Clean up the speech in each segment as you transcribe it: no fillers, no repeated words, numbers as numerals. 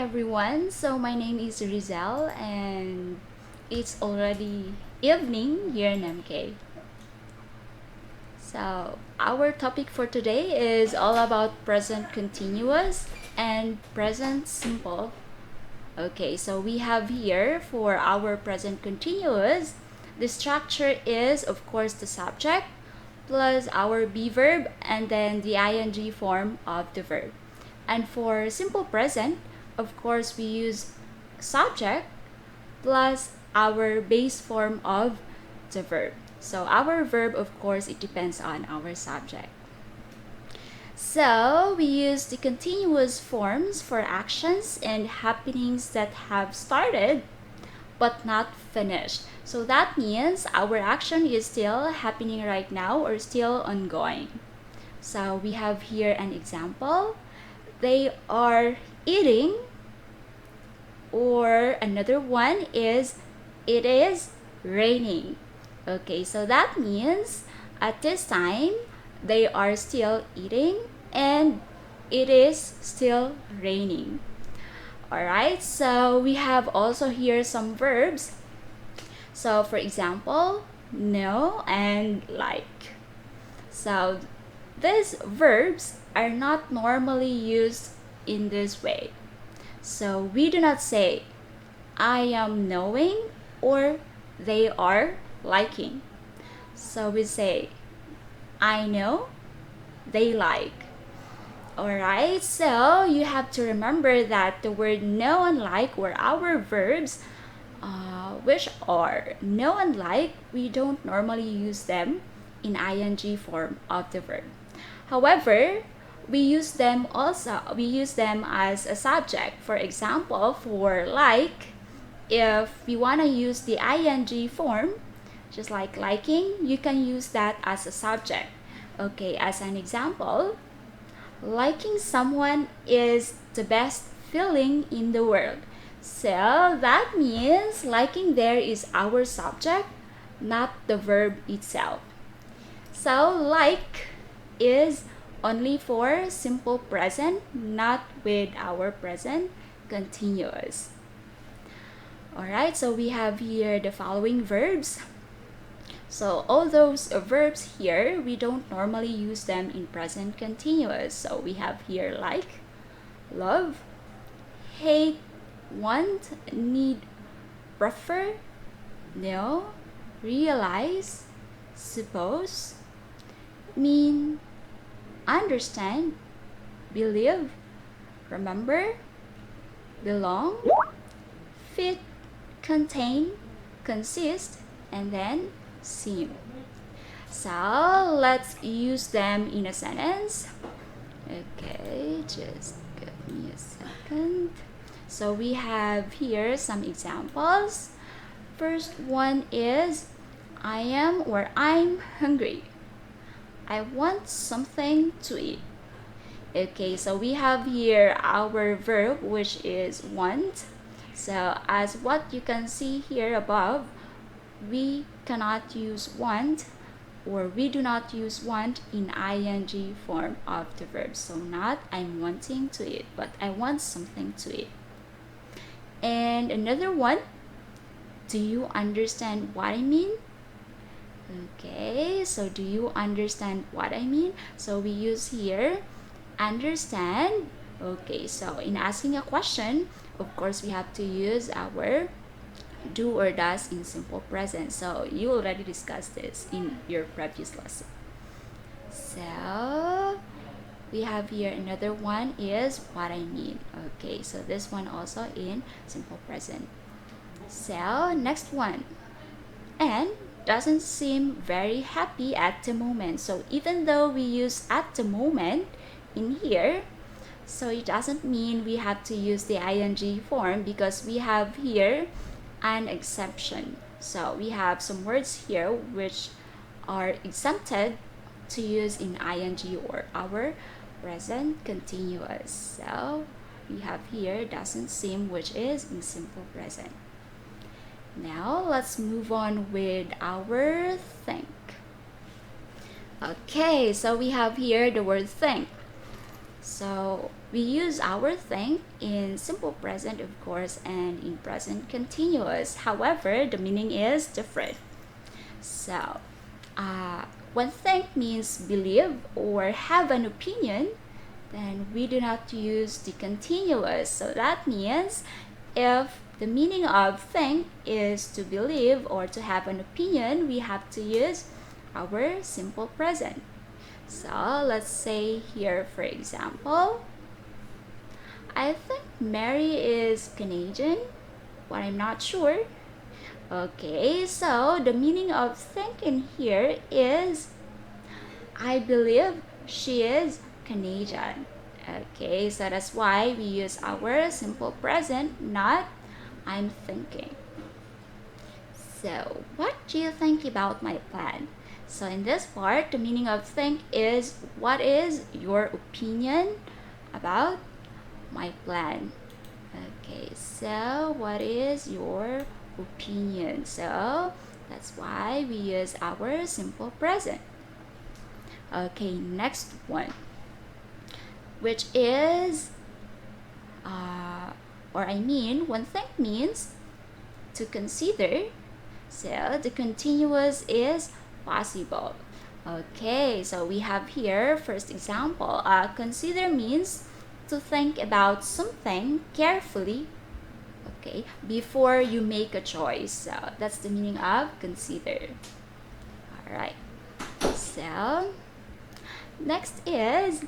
everyone, so my name is Rhezel and it's already evening here in MK. So our topic for today is all about present continuous and present simple. Okay, so we have here for our present continuous, the structure is of course the subject plus our be verb and then the ing form of the verb. And for simple present, of course, we use subject plus our base form of the verb. So our verb, of course, it depends on our subject. So we use the continuous forms for actions and happenings that have started but not finished. So that means our action is still happening right now or still ongoing. So we have here an example. They are eating, or another one is it is raining. Okay, so that means at this time they are still eating and it is still raining. Alright, so we have also here some verbs. So for example, know and like. So these verbs are not normally used in this way. So we do not say, I am knowing or they are liking. So we say, I know, they like. Alright, so you have to remember that the word know and like were our verbs, which are know and like, we don't normally use them in ing form of the verb. However, we use them as a subject. For example, for like, if we want to use the ing form, just like liking, you can use that as a subject. Okay, as an example, liking someone is the best feeling in the world. So that means liking there is our subject, not the verb itself. So like is only for simple present, not with our present continuous. Alright, so we have here the following verbs. So all those verbs here, we don't normally use them in present continuous. So we have here like, love, hate, want, need, prefer, know, realize, suppose, mean, understand, believe, remember, belong, fit, contain, consist, and then seem. So let's use them in a sentence. Okay, just give me a second. So we have here some examples. First one is I am or I'm hungry. I want something to eat. Okay, so we have here our verb, which is want. So as what you can see here above, we cannot use want, or we do not use want in ing form of the verb. So not I'm wanting to eat, but I want something to eat. And another one, do you understand what I mean? Okay, so do you understand what I mean? So we use here understand. Okay, so in asking a question, of course we have to use our do or does in simple present. So you already discussed this in your previous lesson. So we have here another one is what I mean. Okay, so this one also in simple present. So next one, and doesn't seem very happy at the moment. So even though we use at the moment in here, so it doesn't mean we have to use the ing form, because we have here an exception. So we have some words here which are exempted to use in ing or our present continuous. So we have here doesn't seem, which is in simple present. Now let's move on with our think. Okay, so we have here the word think. So we use our think in simple present, of course, and in present continuous. However, the meaning is different. So, when think means believe or have an opinion, then we do not use the continuous. So that means if the meaning of think is to believe or to have an opinion, we have to use our simple present. So let's say here, for example, I think Mary is Canadian, but I'm not sure. Okay, so the meaning of think in here is I believe she is Canadian. Okay, so that's why we use our simple present, not I'm thinking. So, what do you think about my plan? So, in this part, the meaning of think is what is your opinion about my plan? Okay, so what is your opinion? So, that's why we use our simple present. Okay, next one, which is, when think means to consider, so the continuous is possible. Okay, so we have here first example. Consider means to think about something carefully, okay, before you make a choice. So that's the meaning of consider. All right. So next is,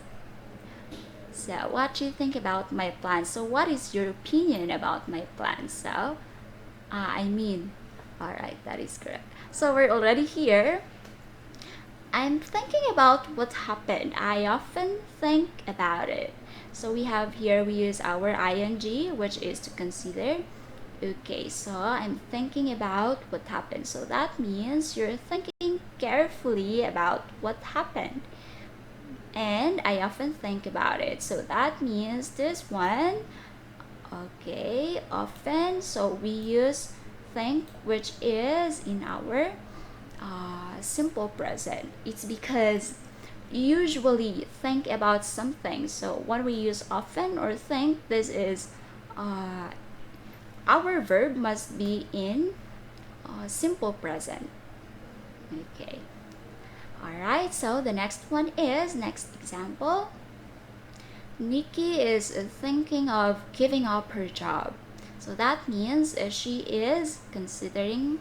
so what do you think about my plan? So what is your opinion about my plan? So all right, that is correct. So we're already here. I'm thinking about what happened. I often think about it. So we have here, we use our ing, which is to consider. Okay, so I'm thinking about what happened. So that means you're thinking carefully about what happened. And I often think about it. So that means this one, okay, often. So we use think, which is in our simple present. It's because usually think about something. So when we use often or think, this is our verb must be in simple present. Okay. Alright, so the next one is, next example. Nikki is thinking of giving up her job. So that means she is considering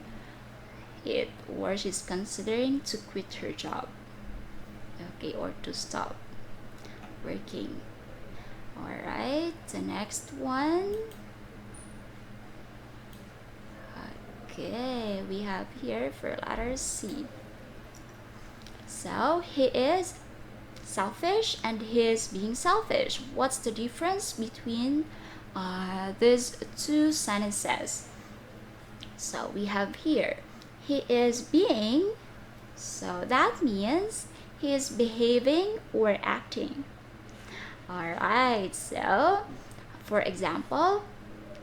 it, or she's considering to quit her job. Okay, or to stop working. Alright, the next one. Okay, we have here for letter C. So he is selfish and he is being selfish. What's the difference between these two sentences? So we have here, he is being, so that means he is behaving or acting. Alright, so for example,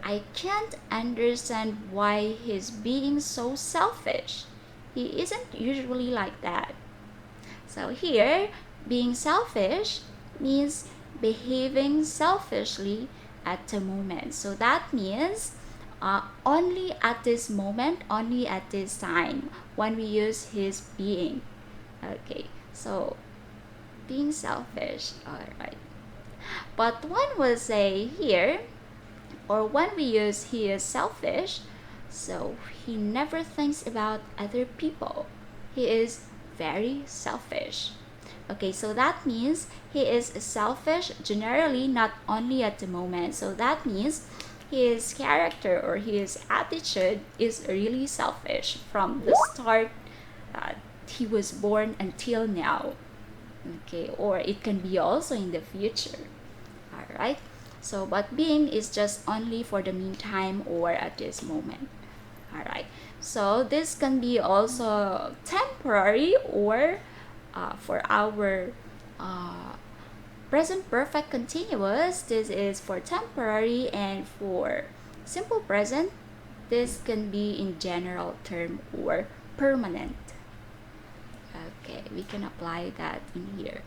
I can't understand why he's being so selfish. He isn't usually like that. So here, being selfish means behaving selfishly at the moment. So that means only at this moment, only at this time, when we use his being. Okay, so being selfish, alright. But one will say here, or when we use he is selfish, so he never thinks about other people. He is very selfish. Okay, so that means he is selfish generally, not only at the moment. So that means his character or his attitude is really selfish from the start he was born until now. Okay, or it can be also in the future. All right. So, but being is just only for the meantime or at this moment. All right. So this can be also temporary or for our present perfect continuous, this is for temporary, and for simple present, this can be in general term or permanent. Okay, we can apply that in here.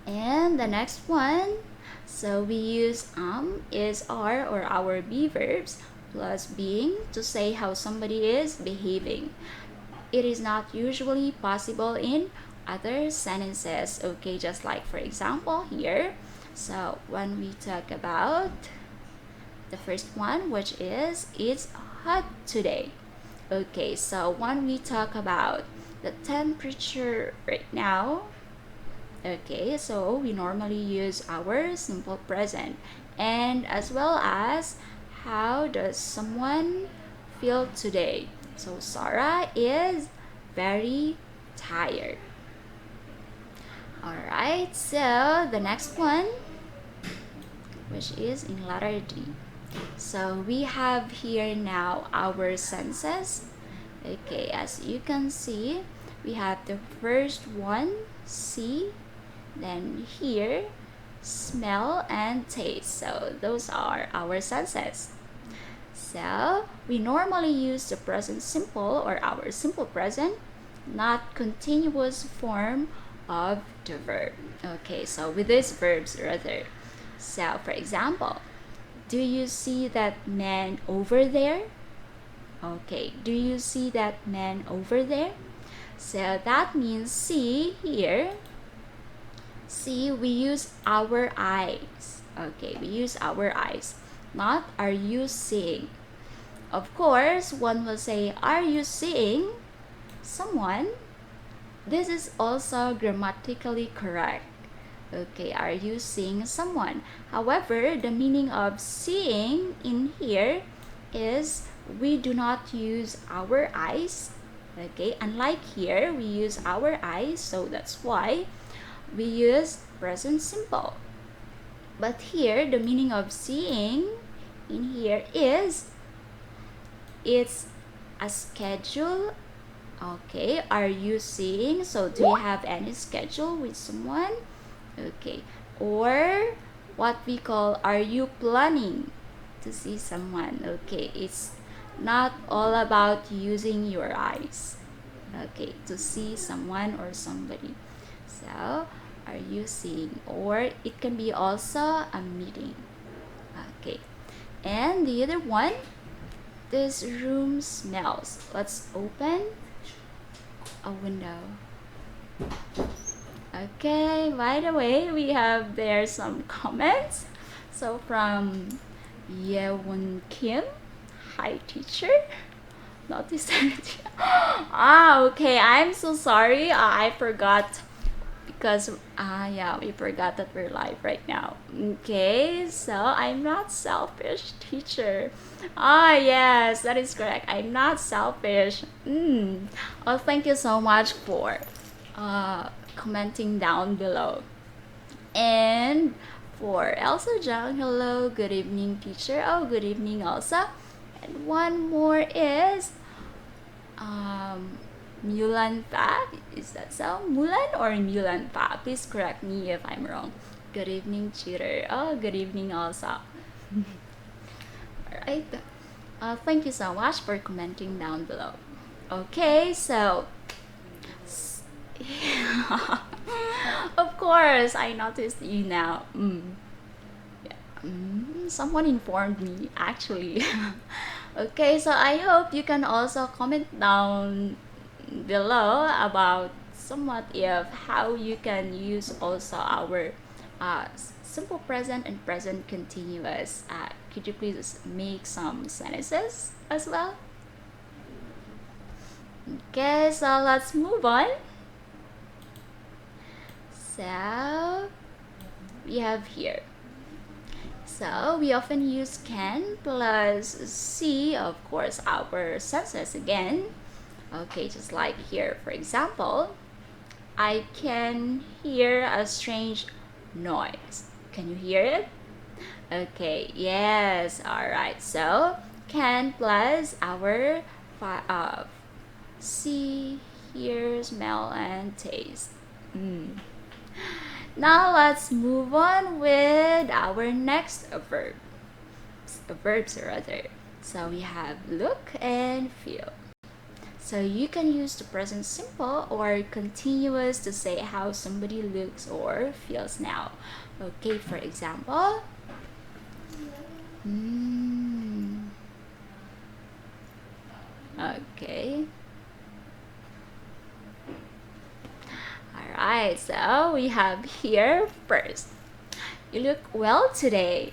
And the next one, So we use is, are, or our be verbs plus being to say how somebody is behaving. It is not usually possible in other sentences. Okay, just like for example here. So when we talk about the first one, which is it's hot today. Okay, so when we talk about the temperature right now, okay, so we normally use our simple present, and as well as how does someone feel today. So Sarah is very tired. Alright, so the next one, which is in letter D. So we have here now our senses. Okay, as you can see, we have the first one, see, then hear, smell, and taste. So those are our senses. So we normally use the present simple or our simple present, not continuous form of the verb. Okay, so with these verbs rather. So for example, do you see that man over there? Okay, do you see that man over there? So that means see here. See, we use our eyes. Okay, we use our eyes. Not are you seeing? Of course, one will say, are you seeing someone? This is also grammatically correct. Okay, are you seeing someone? However, the meaning of seeing in here is we do not use our eyes. Okay, unlike here, we use our eyes, so that's why we use present simple. But here, the meaning of seeing in here is it's a schedule. Okay, are you seeing? So do you have any schedule with someone? Okay, or what we call, are you planning to see someone? Okay, it's not all about using your eyes, okay, to see someone or somebody. So are you seeing? Or it can be also a meeting. Okay, and the other one, this room smells. Let's open a window. Okay, by the way, we have there some comments. So from Yewon Kim, hi teacher. Notice that. Okay, I'm so sorry. I forgot because yeah, we forgot that we're live right now. Okay, so I'm not selfish, teacher. Yes, that is correct. I'm not selfish. Well, thank you so much for commenting down below. And for Elsa Jung, hello, good evening, teacher. Oh, good evening, Elsa. And one more is Mulan Fa. Is that so? Mulan or Mulan Fa? Please correct me if I'm wrong. Good evening, cheater. Oh, good evening, Elsa. Alright. Thank you so much for commenting down below. Okay, so of course, I noticed you now. Someone informed me actually. Okay, so I hope you can also comment down below about somewhat if how you can use also our simple present and present continuous. Could you please make some sentences as well? Okay, so let's move on. So we have here. So we often use can plus see, of course, our senses again. Okay, just like here, for example, I can hear a strange noise. Can you hear it? Okay, yes, alright. So can plus our see, hear, smell, and taste. Now let's move on with our next verbs rather. So we have look and feel. So you can use the present simple or continuous to say how somebody looks or feels now. Okay, for example, okay. Alright, so we have here first, you look well today,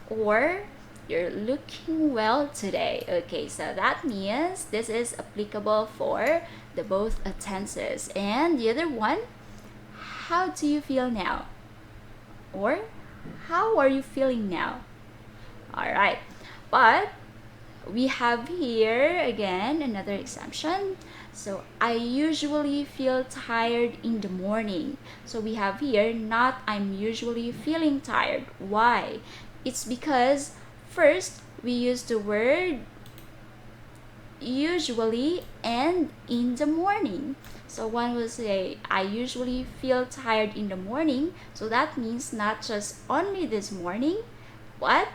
or you're looking well today. Okay, so that means this is applicable for the both tenses. And the other one, how do you feel now? Or how are you feeling now? Alright, but we have here again another exemption. So I usually feel tired in the morning. So we have here not I'm usually feeling tired. Why? It's because first we use the word usually and in the morning. So one will say I usually feel tired in the morning. So that means not just only this morning, but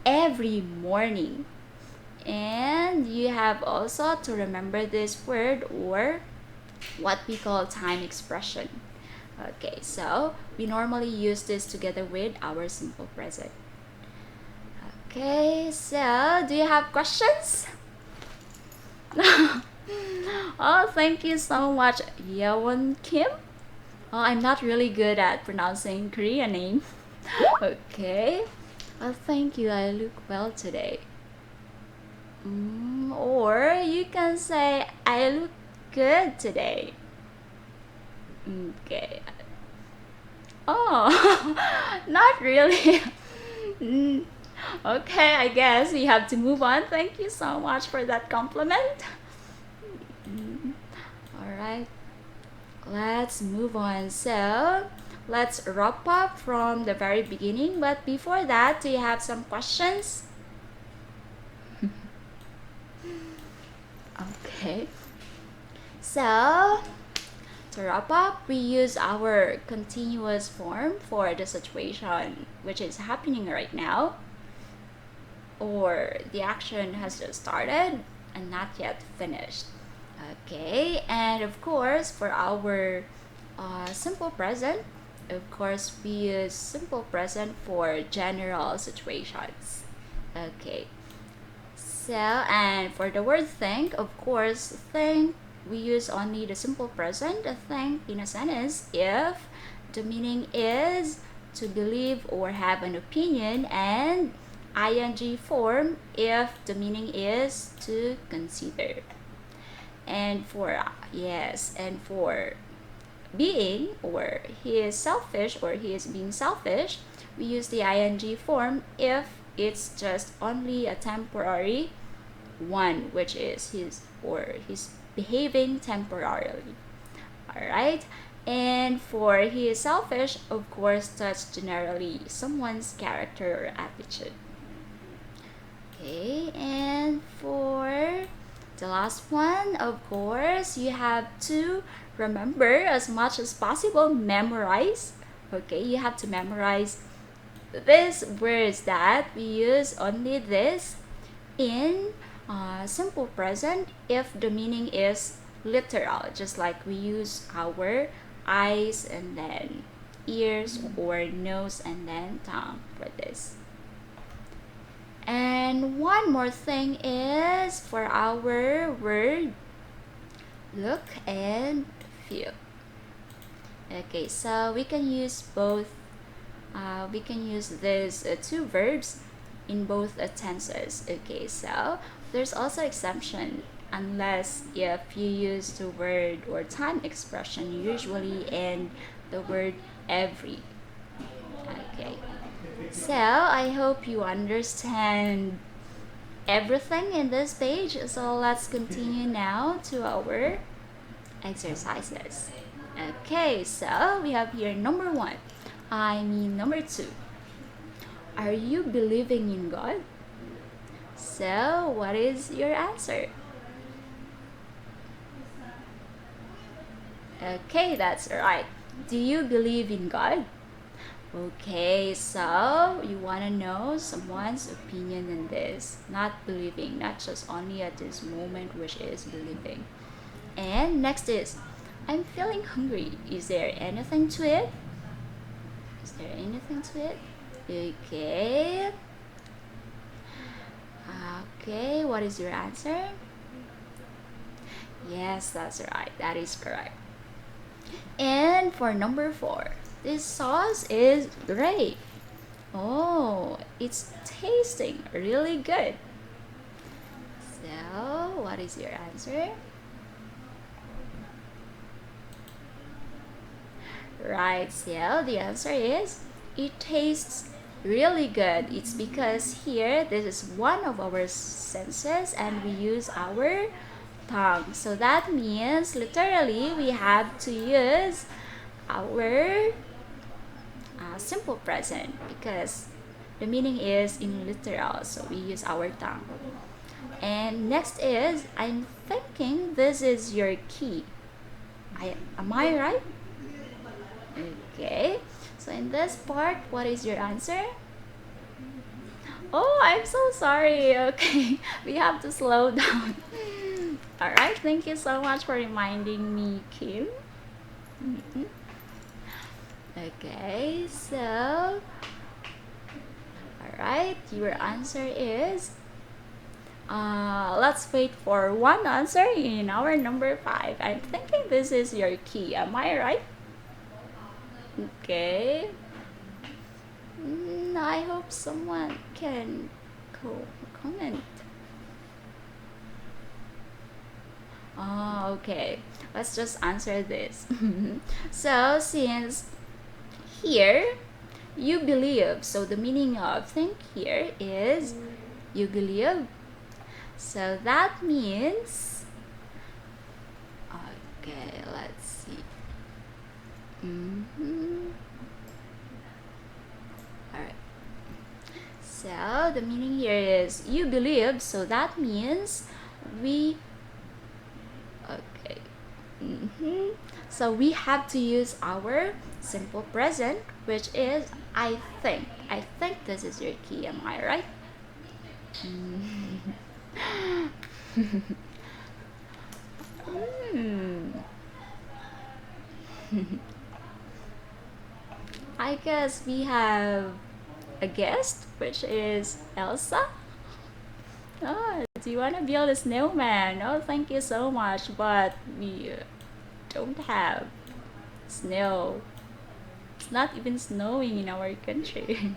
every morning. And you have also to remember this word or what we call time expression. Okay, so we normally use this together with our simple present. Okay, so do you have questions? Oh, thank you so much, Yewon Kim. Oh, I'm not really good at pronouncing Korean name. Okay. Oh, thank you. I look well today. Or you can say, I look good today. Okay. Oh, not really. Okay, I guess we have to move on. Thank you so much for that compliment. Alright, let's move on. So, let's wrap up from the very beginning. But before that, do you have some questions? Okay. So, to wrap up, we use our continuous form for the situation which is happening right now, or the action has just started and not yet finished. Okay, and of course, for our simple present, of course, we use simple present for general situations. Okay, so and for the word think, of course, think we use only the simple present. Think in a sentence if the meaning is to believe or have an opinion, and ing form if the meaning is to consider. And for being or he is selfish or he is being selfish, we use the ing form if it's just only a temporary one, which is he's behaving temporarily. Alright, and for he is selfish, of course, that's generally someone's character or attitude. Okay, and for the last one, of course, you have to remember as much as possible, memorize. Okay, you have to memorize these words that we use only this in simple present if the meaning is literal, just like we use our eyes and then ears or nose and then tongue for this. And one more thing is for our word look and feel. Okay, so we can use both. We can use these two verbs in both tenses. Okay, so there's also exemption unless if you use the word or time expression usually and the word every. Okay, so I hope you understand everything in this page. So let's continue now to our exercises. Okay, so we have here number 1. Number 2. Are you believing in God? So, what is your answer? Okay, that's right. Do you believe in God? Okay, so you want to know someone's opinion in this, not believing, not just only at this moment, which is believing. And next is, I'm feeling hungry. Is there anything to it? Is there anything to it? Okay. Okay, what is your answer? Yes, that's right. That is correct. And for number 4, this sauce is great. Oh, it's tasting really good. So, what is your answer? Right, so the answer is it tastes really good. It's because here this is one of our senses and we use our tongue. So that means literally we have to use our simple present because the meaning is in literal. So we use our tongue. And next is I'm thinking this is your key. Am I right? Okay. So in this part, what is your answer? Oh, I'm so sorry. Okay, we have to slow down. All right, thank you so much for reminding me, Kim. Okay, so all right, your answer is let's wait for one answer in our number 5. I'm thinking this is your key. Am I right? Okay. I hope someone can comment. Oh, okay. Let's just answer this. So, since here you believe, so the meaning of think here is you believe. So that means, okay, let's see. Alright. So the meaning here is you believe, so that means we, okay. So we have to use our simple present, which is I think. I think this is your key, am I right? I guess we have a guest, which is Elsa. Oh, do you want to build a snowman? Oh, thank you so much, but we don't have snow. It's not even snowing in our country.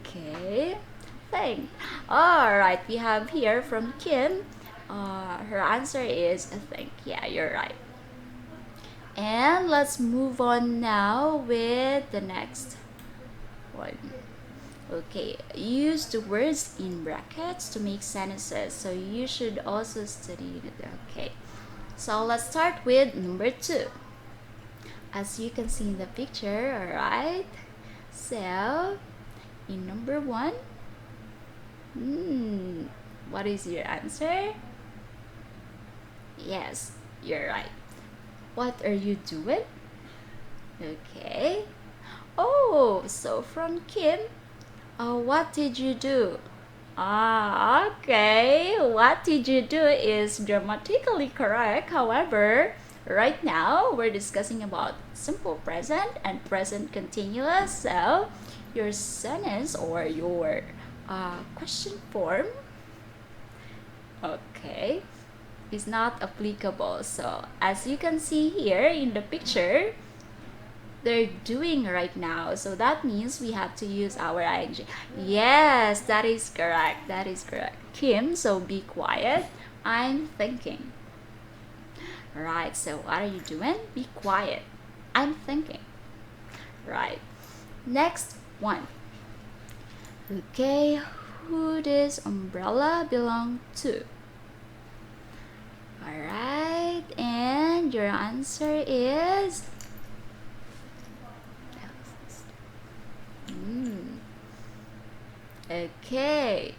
Okay, thanks. Alright, we have here from Kim. Her answer is I think. Yeah, you're right. And let's move on now with the next one. Okay, use the words in brackets to make sentences. So you should also study it. Okay, so let's start with number 2. As you can see in the picture, alright. So, in number 1, what is your answer? Yes, you're right. What are you doing? Okay. Oh, so from Kim, what did you do? Okay. What did you do is grammatically correct. However, right now we're discussing about simple present and present continuous. So, your sentence or your question form, okay, is not applicable. So, as you can see here in the picture, they're doing right now, so that means we have to use our ing. Yes, that is correct. That is correct, Kim. So be quiet. I'm thinking. Right, so what are you doing? Be quiet. I'm thinking. Right, next one. Okay, who this umbrella belong to? Alright, and your answer is okay,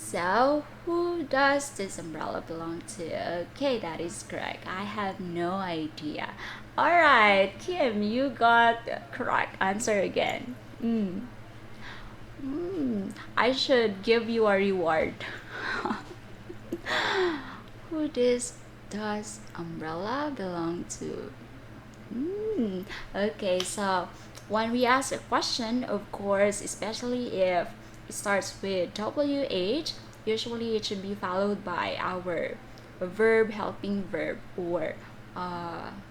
So, who does this umbrella belong to? Okay, that is correct. I have no idea. Alright, Kim, you got the correct answer again. I should give you a reward. Who does umbrella belong to? Okay, so when we ask a question, of course, especially if it starts with WH, usually it should be followed by our verb helping verb or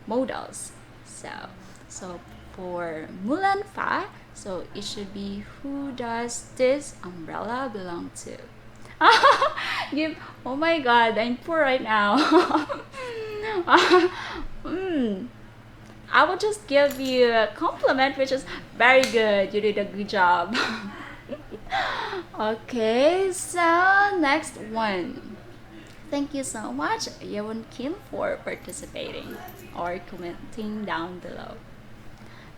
modals. So for Mulan Fa, so it should be who does this umbrella belong to? Give, oh my god, I'm poor right now. I will just give you a compliment, which is very good. You did a good job. Okay, so next one. Thank you so much, Yewon Kim, for participating or commenting down below.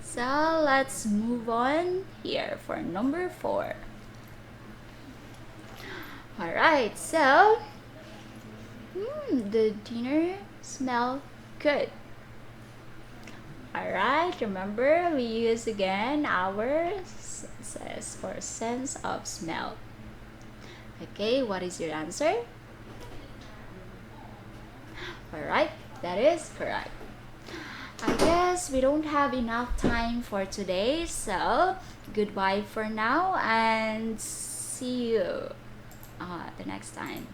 So let's move on here for number 4. Alright, so the dinner smell good. Alright, remember we use again our senses or sense of smell. Okay, what is your answer? Alright, that is correct. I guess we don't have enough time for today, so goodbye for now and see you the next time.